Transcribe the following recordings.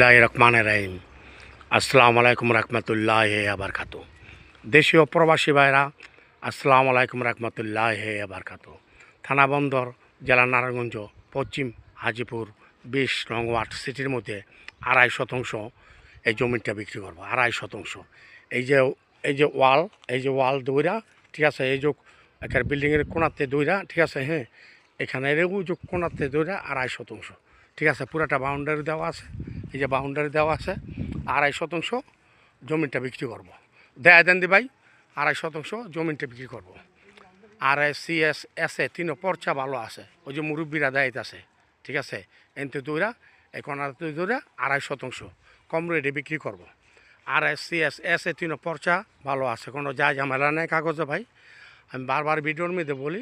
রহমানির রহিম। আসসালামু আলাইকুম রহমতুল্লাহি বারাকাতু। দেশীয় প্রবাসী ভাইরা, আসসালামু আলাইকুম রহমতুল্লাহি বারাকাতু। থানা বন্দর, জেলা নারায়ণগঞ্জ, পশ্চিম হাজিপুর 20 নং ওয়ার্ড সিটির মধ্যে 2.5 শতাংশ এই জমিটা বিক্রি করবো। 2.5 শতাংশ। এই যে ওয়াল দইরা, ঠিক আছে, এই যে একটা বিল্ডিংয়ের কোণাতে দইরা, ঠিক আছে, হ্যাঁ, এখানে এরকম যে কোণাতে দইরা 2.5 শতাংশ, ঠিক আছে, পুরাটা বাউন্ডারি দেওয়া আছে। এই যে বাউন্ডারি দেওয়া আছে, 2.5 শতাংশ জমিটা বিক্রি করব। দেন দি ভাই, 2.5 শতাংশ জমিটা বিক্রি করব। আর এসে 3 পর্চা ভালো আছে, ওই যে মুরব্বীরা দায়িত্ব আছে, ঠিক আছে, এনতে দৌড়া এখন আর দৌড়া 2.5 শতাংশ কম রেটে বিক্রি করব। আর এসে 3 পর্চা ভালো আছে, কোনো যা ঝামেলা নেই কাগজে ভাই। আমি বারবার ভিডিওর মধ্যে বলি,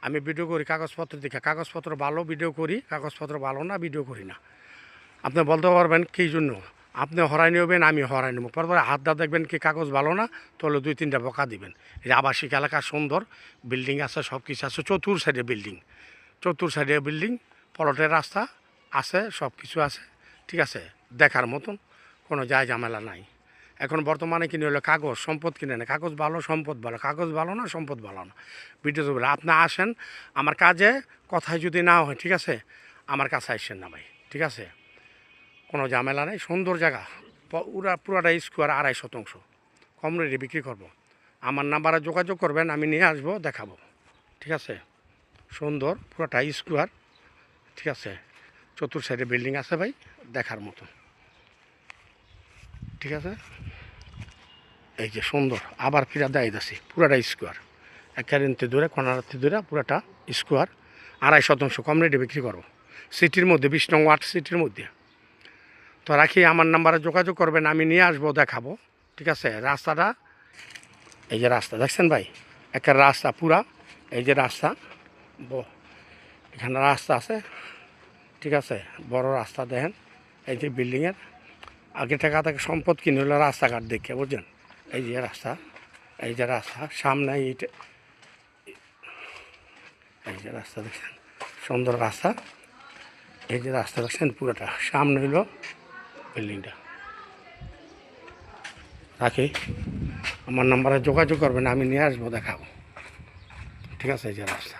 আমি ভিডিও করি কাগজপত্র দেখে, কাগজপত্র ভালো ভিডিও করি, কাগজপত্র ভালো না ভিডিও করি না। আপনি বলতে পারবেন কী জন্য, আপনি হরাই নেবেন, আমি হরাই নেব, পরপরে হাত দা দেখবেন কি কাগজ ভালো না, তাহলে 2-3টা বকা দিবেন। এই যে আবাসিক এলাকা, সুন্দর বিল্ডিং আছে, সব কিছু আছে, চতুর সাইডে বিল্ডিং, পলটের রাস্তা আছে, সব কিছু আছে, ঠিক আছে, দেখার মতন কোনো যায় ঝামেলা নাই। এখন বর্তমানে কিনে হলো কাগজ সম্পদ কিনে না, কাগজ ভালো সম্পদ ভালো, কাগজ ভালো না সম্পদ ভালো না। ভিডিও বলে আপনি আসেন আমার কাজে, কথায় যদি না হয়, ঠিক আছে, আমার কাছে আসেন না ভাই, ঠিক আছে, কোনো ঝামেলা নেই, সুন্দর জায়গা, পুরাটা স্কোয়ার 2.5 শতাংশ কম রেটে বিক্রি করব। আমার নাম্বারে যোগাযোগ করবেন, আমি নিয়ে আসবো, দেখাবো, ঠিক আছে। সুন্দর পুরাটা স্কোয়ার, ঠিক আছে, চতুর সাইডে বিল্ডিং আছে ভাই, দেখার মতো, ঠিক আছে। এই যে সুন্দর, আবার ফিরা দেয় যাচ্ছি, পুরাটা স্কোয়ার, একারিনতে দূরে কর্নারতে দূরে, পুরাটা স্কোয়ার 2.5 শতাংশ কম রেটে বিক্রি করবো, সিটির মধ্যে, 20 নং ওয়ার্ড সিটির মধ্যে। তো রাখি, আমার নাম্বারে যোগাযোগ করবেন, আমি নিয়ে আসবো, দেখাবো, ঠিক আছে। রাস্তাটা, এই যে রাস্তা দেখছেন ভাই, একটা রাস্তা পুরা, এই যে রাস্তা, এখানে রাস্তা আছে, ঠিক আছে, বড় রাস্তা দেখেন, এই যে বিল্ডিংয়ের আগে টাকা থেকে সম্পদ কিনে হলো রাস্তাঘাট দেখে, বুঝছেন। এই যে রাস্তা সামনে, এই যে রাস্তা দেখছেন, সুন্দর রাস্তা, এই যে রাস্তা দেখছেন পুরোটা, সামনে হইল বিল্ডিংটা। রাখি, আমার নাম্বারে যোগাযোগ করবেন, আমি নিয়ে আসবো, দেখাবো, ঠিক আছে। এই যে রাস্তা।